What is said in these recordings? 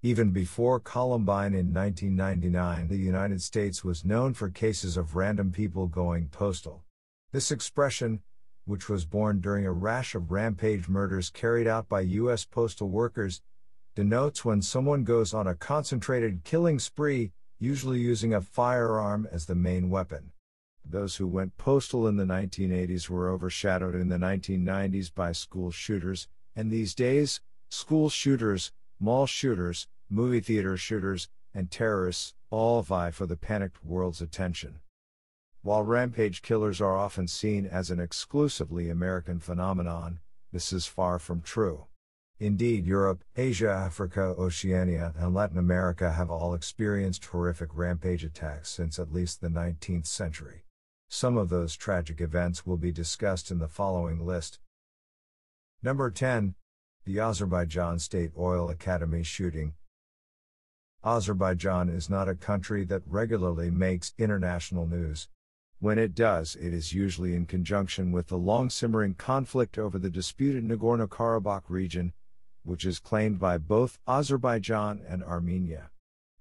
Even before Columbine in 1999, the United States was known for cases of random people going postal. This expression, which was born during a rash of rampage murders carried out by U.S. postal workers, denotes when someone goes on a concentrated killing spree, usually using a firearm as the main weapon. Those who went postal in the 1980s were overshadowed in the 1990s by school shooters, and these days, school shooters, mall shooters, movie theater shooters, and terrorists all vie for the panicked world's attention. While rampage killers are often seen as an exclusively American phenomenon, this is far from true. Indeed, Europe, Asia, Africa, Oceania, and Latin America have all experienced horrific rampage attacks since at least the 19th century. Some of those tragic events will be discussed in the following list. Number 10. The Azerbaijan State Oil Academy shooting. Azerbaijan is not a country that regularly makes international news. When it does, it is usually in conjunction with the long-simmering conflict over the disputed Nagorno-Karabakh region, which is claimed by both Azerbaijan and Armenia.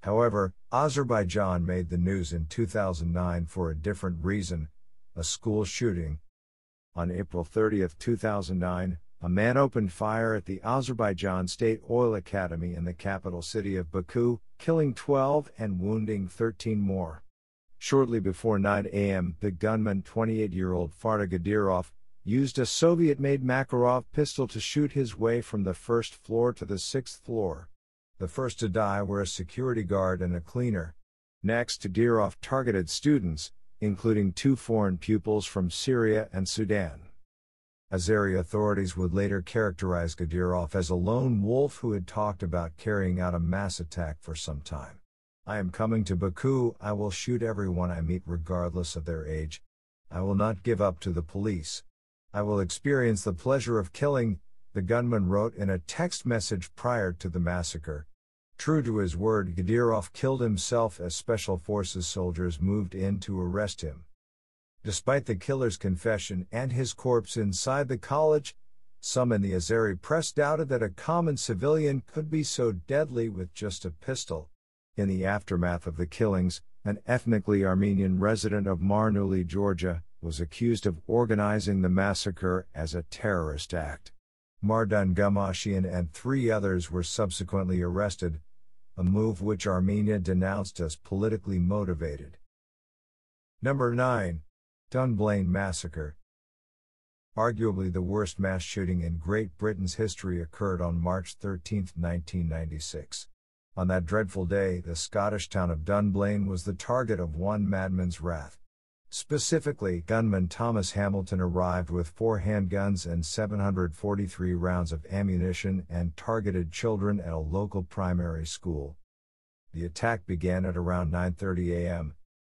However, Azerbaijan made the news in 2009 for a different reason: a school shooting. On April 30, 2009, a man opened fire at the Azerbaijan State Oil Academy in the capital city of Baku, killing 12 and wounding 13 more. Shortly before 9 a.m., the gunman, 28-year-old Farda Gadirov, used a Soviet-made Makarov pistol to shoot his way from the first floor to the sixth floor. The first to die were a security guard and a cleaner. Next, Gadirov targeted students, including 2 foreign pupils from Syria and Sudan. Azeri authorities would later characterize Gadirov as a lone wolf who had talked about carrying out a mass attack for some time. "I am coming to Baku, I will shoot everyone I meet regardless of their age. I will not give up to the police. I will experience the pleasure of killing," the gunman wrote in a text message prior to the massacre. True to his word, Gadirov killed himself as Special Forces soldiers moved in to arrest him. Despite the killer's confession and his corpse inside the college, some in the Azeri press doubted that a common civilian could be so deadly with just a pistol. In the aftermath of the killings, an ethnically Armenian resident of Marneuli, Georgia, was accused of organizing the massacre as a terrorist act. Mardan Gumashian and 3 others were subsequently arrested, a move which Armenia denounced as politically motivated. Number 9. Dunblane Massacre. Arguably the worst mass shooting in Great Britain's history occurred on March 13, 1996. On that dreadful day, the Scottish town of Dunblane was the target of one madman's wrath. Specifically, gunman Thomas Hamilton arrived with 4 handguns and 743 rounds of ammunition and targeted children at a local primary school. The attack began at around 9:30 a.m.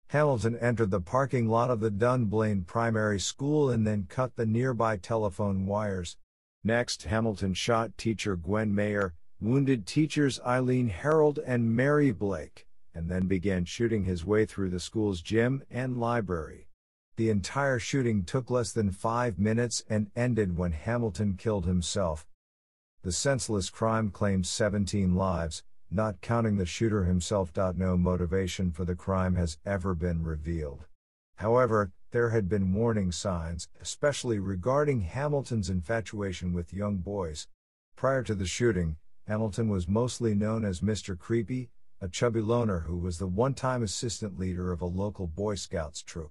Hamilton entered the parking lot of the Dunblane Primary School and then cut the nearby telephone wires. Next, Hamilton shot teacher Gwen Mayer, wounded teachers Eileen Harold and Mary Blake, and then began shooting his way through the school's gym and library. The entire shooting took less than 5 minutes and ended when Hamilton killed himself. The senseless crime claimed 17 lives, not counting the shooter himself. No motivation for the crime has ever been revealed. However, there had been warning signs, especially regarding Hamilton's infatuation with young boys. Prior to the shooting, Hamilton was mostly known as Mr. Creepy, a chubby loner who was the one-time assistant leader of a local Boy Scouts troop.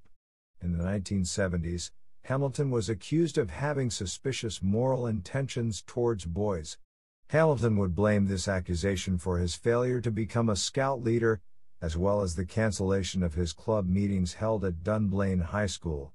In the 1970s, Hamilton was accused of having suspicious moral intentions towards boys. Hamilton would blame this accusation for his failure to become a scout leader, as well as the cancellation of his club meetings held at Dunblane High School.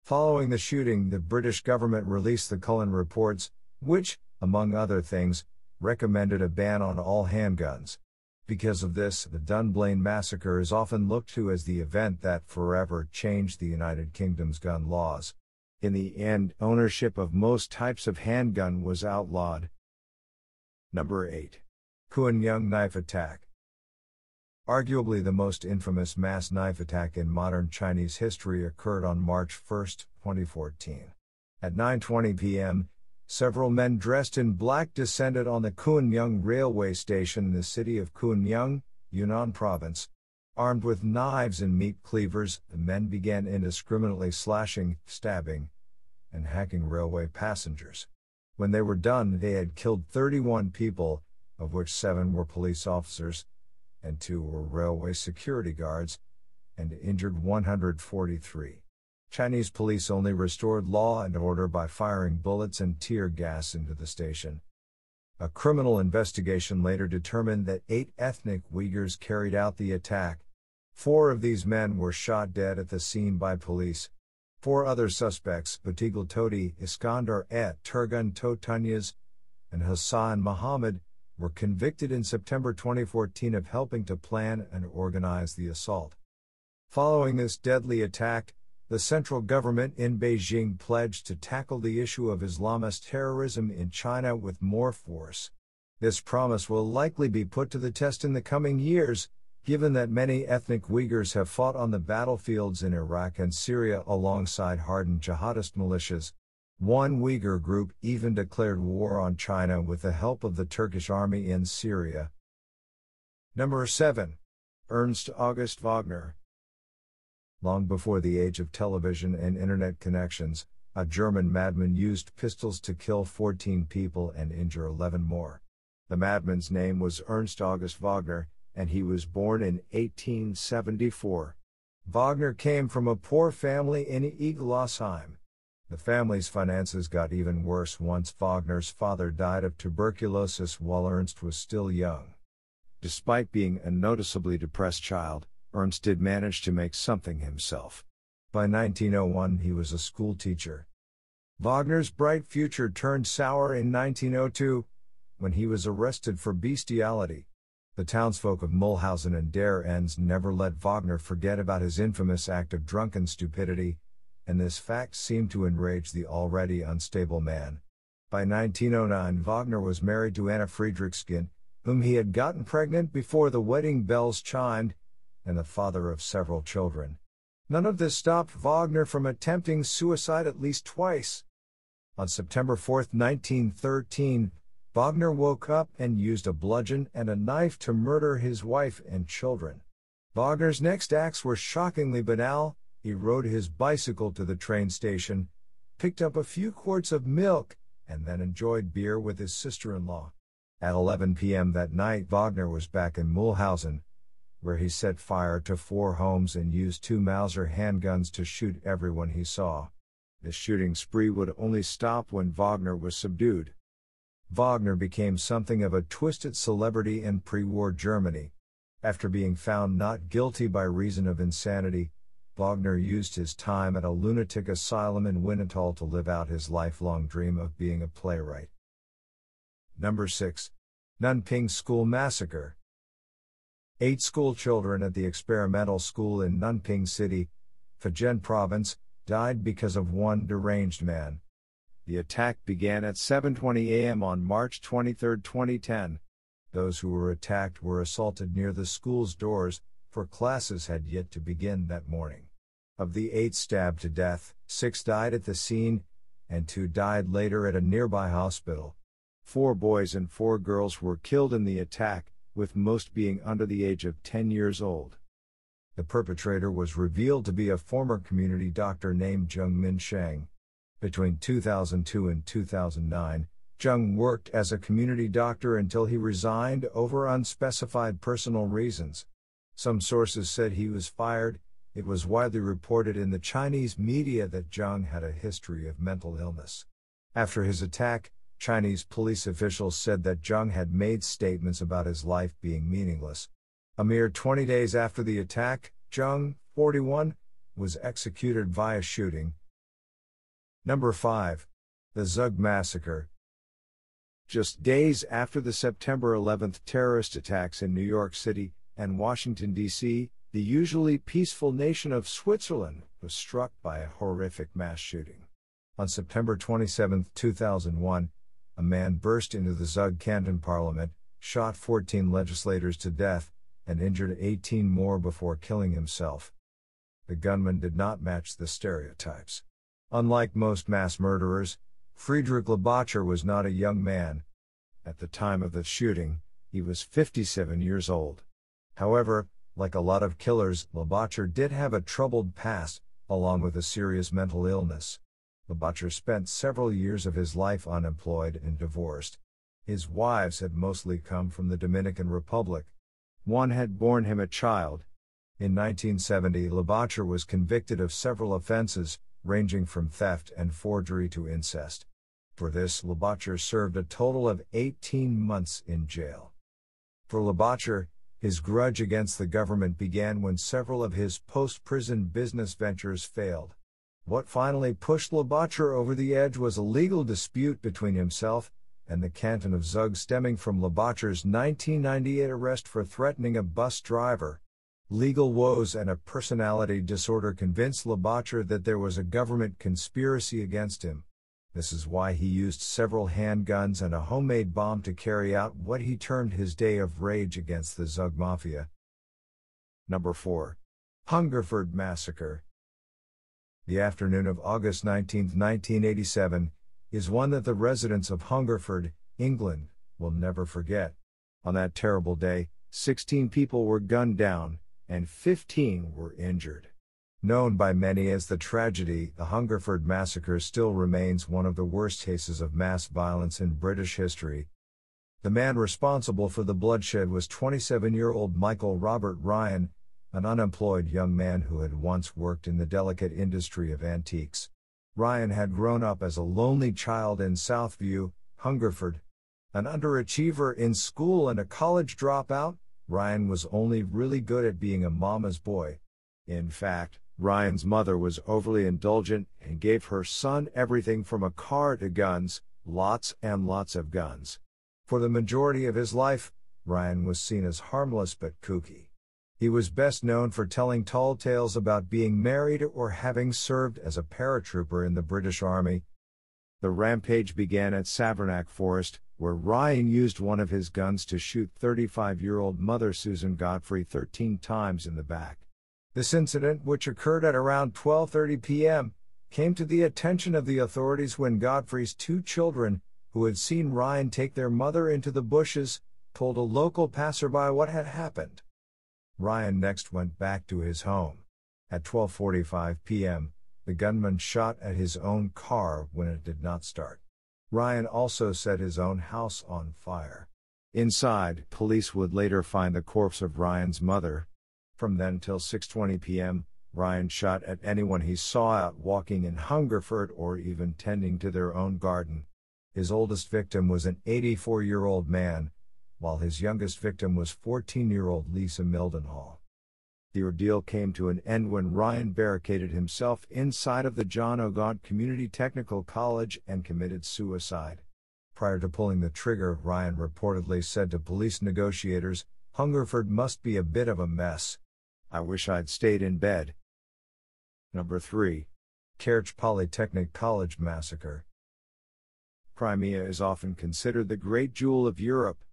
Following the shooting, the British government released the Cullen Reports, which, among other things, recommended a ban on all handguns. Because of this, the Dunblane massacre is often looked to as the event that forever changed the United Kingdom's gun laws. In the end, ownership of most types of handgun was outlawed. Number 8. Kuen-Yung Knife Attack. Arguably the most infamous mass knife attack in modern Chinese history occurred on March 1, 2014. At 9:20 p.m., Several men dressed in black descended on the Kunming railway station in the city of Kunming, Yunnan province. Armed with knives and meat cleavers, the men began indiscriminately slashing, stabbing, and hacking railway passengers. When they were done, they had killed 31 people, of which 7 were police officers, and 2 were railway security guards, and injured 143. Chinese police only restored law and order by firing bullets and tear gas into the station. A criminal investigation later determined that 8 ethnic Uyghurs carried out the attack. 4 of these men were shot dead at the scene by police. 4 other suspects, Batigul Todi, Iskandar et Turgun Totunyas, and Hassan Muhammad, were convicted in September 2014 of helping to plan and organize the assault. Following this deadly attack, the central government in Beijing pledged to tackle the issue of Islamist terrorism in China with more force. This promise will likely be put to the test in the coming years, given that many ethnic Uyghurs have fought on the battlefields in Iraq and Syria alongside hardened jihadist militias. One Uyghur group even declared war on China with the help of the Turkish army in Syria. Number 7. Ernst August Wagner. Long before the age of television and internet connections, a German madman used pistols to kill 14 people and injure 11 more. The madman's name was Ernst August Wagner, and he was born in 1874. Wagner came from a poor family in Egolsheim. The family's finances got even worse once Wagner's father died of tuberculosis while Ernst was still young. Despite being a noticeably depressed child, Ernst did manage to make something himself. By 1901 he was a school teacher. Wagner's bright future turned sour in 1902, when he was arrested for bestiality. The townsfolk of Mulhausen and Der Enns never let Wagner forget about his infamous act of drunken stupidity, and this fact seemed to enrage the already unstable man. By 1909 Wagner was married to Anna Friedrichskind, whom he had gotten pregnant before the wedding bells chimed, and the father of several children. None of this stopped Wagner from attempting suicide at least twice. On September 4, 1913, Wagner woke up and used a bludgeon and a knife to murder his wife and children. Wagner's next acts were shockingly banal. He rode his bicycle to the train station, picked up a few quarts of milk, and then enjoyed beer with his sister-in-law. At 11 p.m. that night, Wagner was back in Mulhausen, where he set fire to 4 homes and used 2 Mauser handguns to shoot everyone he saw. This shooting spree would only stop when Wagner was subdued. Wagner became something of a twisted celebrity in pre-war Germany. After being found not guilty by reason of insanity, Wagner used his time at a lunatic asylum in Winnetal to live out his lifelong dream of being a playwright. Number 6. Nanping School Massacre. 8 school children at the experimental school in Nanping City, Fujian Province, died because of one deranged man. The attack began at 7:20 a.m. on March 23, 2010. Those who were attacked were assaulted near the school's doors, for classes had yet to begin that morning. Of the 8 stabbed to death, 6 died at the scene, and 2 died later at a nearby hospital. 4 boys and 4 girls were killed in the attack, with most being under the age of 10 years old. The perpetrator was revealed to be a former community doctor named Zheng Minsheng. Between 2002 and 2009, Zheng worked as a community doctor until he resigned over unspecified personal reasons. Some sources said he was fired. It was widely reported in the Chinese media that Zheng had a history of mental illness. After his attack, Chinese police officials said that Zheng had made statements about his life being meaningless. A mere 20 days after the attack, Zheng, 41, was executed via shooting. Number 5. The Zug Massacre. Just days after the September 11th terrorist attacks in New York City and Washington, D.C., the usually peaceful nation of Switzerland was struck by a horrific mass shooting. On September 27, 2001, a man burst into the Zug Canton Parliament, shot 14 legislators to death, and injured 18 more before killing himself. The gunman did not match the stereotypes. Unlike most mass murderers, Friedrich Labacher was not a young man. At the time of the shooting, he was 57 years old. However, like a lot of killers, Labacher did have a troubled past, along with a serious mental illness. Labacher spent several years of his life unemployed and divorced. His wives had mostly come from the Dominican Republic. One had borne him a child. In 1970, Labacher was convicted of several offenses, ranging from theft and forgery to incest. For this, Labacher served a total of 18 months in jail. For Labacher, his grudge against the government began when several of his post-prison business ventures failed. What finally pushed Labacher over the edge was a legal dispute between himself and the canton of Zug stemming from Labacher's 1998 arrest for threatening a bus driver. Legal woes and a personality disorder convinced Labacher that there was a government conspiracy against him. This is why he used several handguns and a homemade bomb to carry out what he termed his day of rage against the Zug Mafia. Number 4. Hungerford Massacre. The afternoon of August 19, 1987, is one that the residents of Hungerford, England, will never forget. On that terrible day, 16 people were gunned down, and 15 were injured. Known by many as the tragedy, the Hungerford Massacre still remains one of the worst cases of mass violence in British history. The man responsible for the bloodshed was 27-year-old Michael Robert Ryan, an unemployed young man who had once worked in the delicate industry of antiques. Ryan had grown up as a lonely child in Southview, Hungerford. An underachiever in school and a college dropout, Ryan was only really good at being a mama's boy. In fact, Ryan's mother was overly indulgent and gave her son everything from a car to guns, lots and lots of guns. For the majority of his life, Ryan was seen as harmless but kooky. He was best known for telling tall tales about being married or having served as a paratrooper in the British Army. The rampage began at Savernake Forest, where Ryan used one of his guns to shoot 35-year-old mother Susan Godfrey 13 times in the back. This incident, which occurred at around 12:30 p.m., came to the attention of the authorities when Godfrey's 2 children, who had seen Ryan take their mother into the bushes, told a local passerby what had happened. Ryan next went back to his home. At 12:45 p.m., the gunman shot at his own car when it did not start. Ryan also set his own house on fire. Inside, police would later find the corpse of Ryan's mother. From then till 6:20 p.m., Ryan shot at anyone he saw out walking in Hungerford or even tending to their own garden. His oldest victim was an 84-year-old man, while his youngest victim was 14-year-old Lisa Mildenhall. The ordeal came to an end when Ryan barricaded himself inside of the John O'Gaunt Community Technical College and committed suicide. Prior to pulling the trigger, Ryan reportedly said to police negotiators, "Hungerford must be a bit of a mess. I wish I'd stayed in bed." Number 3. Kerch Polytechnic College Massacre. Crimea is often considered the great jewel of Europe.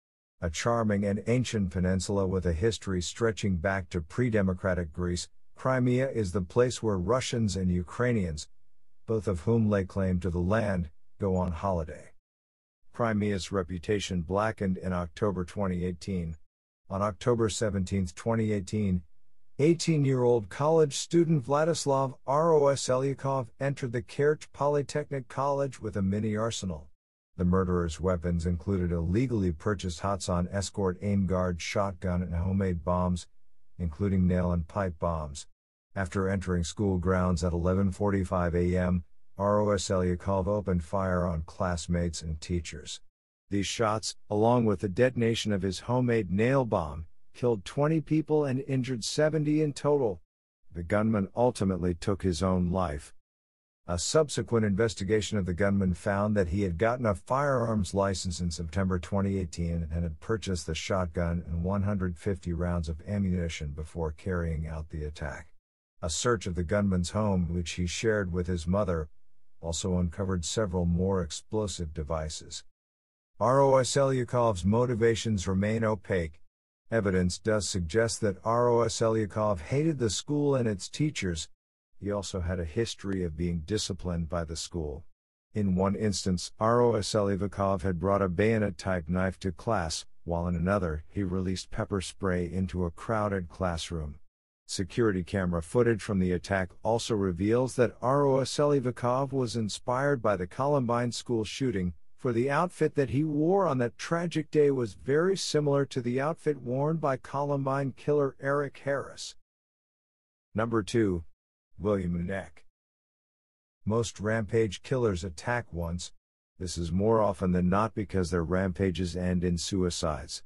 A charming and ancient peninsula with a history stretching back to pre-democratic Greece, Crimea is the place where Russians and Ukrainians, both of whom lay claim to the land, go on holiday. Crimea's reputation blackened in October 2018. On October 17, 2018, 18-year-old college student Vladislav Roselyakov entered the Kerch Polytechnic College with a mini arsenal. The murderer's weapons included a legally purchased Hatsan Escort aim guard shotgun and homemade bombs, including nail and pipe bombs. After entering school grounds at 11:45 a.m., Roselyakov opened fire on classmates and teachers. These shots, along with the detonation of his homemade nail bomb, killed 20 people and injured 70 in total. The gunman ultimately took his own life. A subsequent investigation of the gunman found that he had gotten a firearms license in September 2018 and had purchased the shotgun and 150 rounds of ammunition before carrying out the attack. A search of the gunman's home, which he shared with his mother, also uncovered several more explosive devices. Roselyukov's motivations remain opaque. Evidence does suggest that Roselyukov hated the school and its teachers. He also had a history of being disciplined by the school. In one instance, Aro Aselivikov had brought a bayonet-type knife to class, while in another, he released pepper spray into a crowded classroom. Security camera footage from the attack also reveals that Aro Aselivikov was inspired by the Columbine school shooting, for the outfit that he wore on that tragic day was very similar to the outfit worn by Columbine killer Eric Harris. Number 2. William Unek. Most rampage killers attack once. This is more often than not because their rampages end in suicides.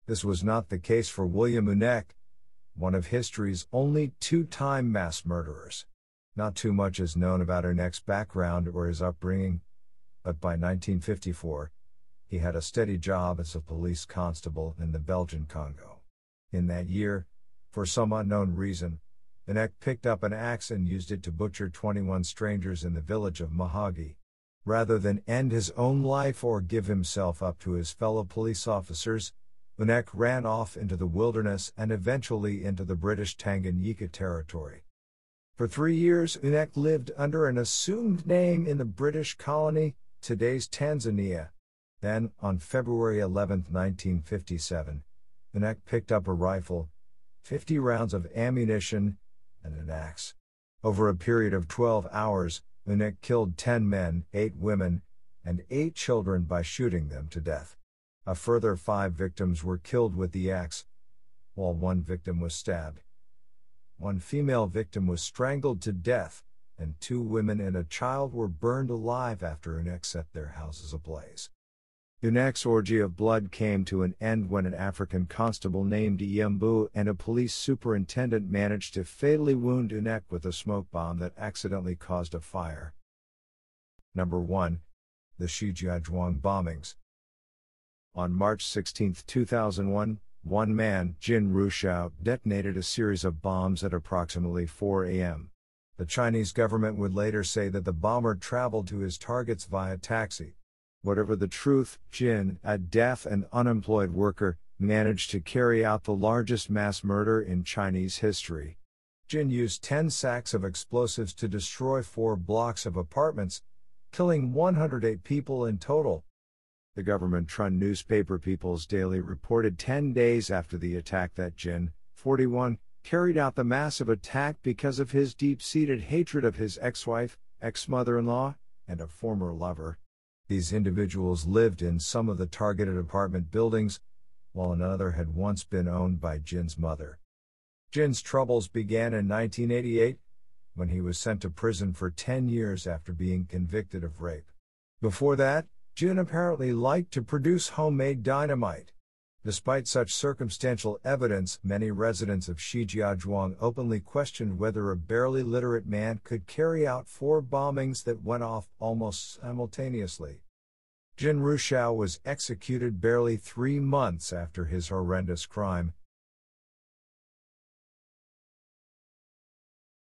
This was not the case for William Unek, one of history's only two-time mass murderers. Not too much is known about Unek's background or his upbringing, but by 1954, he had a steady job as a police constable in the Belgian Congo. In that year, for some unknown reason, Unek picked up an axe and used it to butcher 21 strangers in the village of Mahagi. Rather than end his own life or give himself up to his fellow police officers, Unek ran off into the wilderness and eventually into the British Tanganyika territory. For 3 years, Unek lived under an assumed name in the British colony, today's Tanzania. Then, on February 11, 1957, Unek picked up a rifle, 50 rounds of ammunition, and an axe. Over a period of 12 hours, Unek killed 10 men, 8 women, and 8 children by shooting them to death. A further 5 victims were killed with the axe, while 1 victim was stabbed. 1 female victim was strangled to death, and 2 women and a child were burned alive after Unek set their houses ablaze. Unek's orgy of blood came to an end when an African constable named Iyembu and a police superintendent managed to fatally wound Unek with a smoke bomb that accidentally caused a fire. Number 1. The Shijiazhuang bombings. On March 16, 2001, one man, Jin Rushao, detonated a series of bombs at approximately 4 a.m. The Chinese government would later say that the bomber traveled to his targets via taxi. Whatever the truth, Jin, a deaf and unemployed worker, managed to carry out the largest mass murder in Chinese history. Jin used 10 sacks of explosives to destroy 4 blocks of apartments, killing 108 people in total. The government Trun newspaper People's Daily reported 10 days after the attack that Jin, 41, carried out the massive attack because of his deep-seated hatred of his ex-wife, ex-mother-in-law, and a former lover. These individuals lived in some of the targeted apartment buildings, while another had once been owned by Jin's mother. Jin's troubles began in 1988, when he was sent to prison for 10 years after being convicted of rape. Before that, Jin apparently liked to produce homemade dynamite. Despite such circumstantial evidence, many residents of Shijiazhuang openly questioned whether a barely literate man could carry out 4 bombings that went off almost simultaneously. Jin Rushao was executed barely 3 months after his horrendous crime,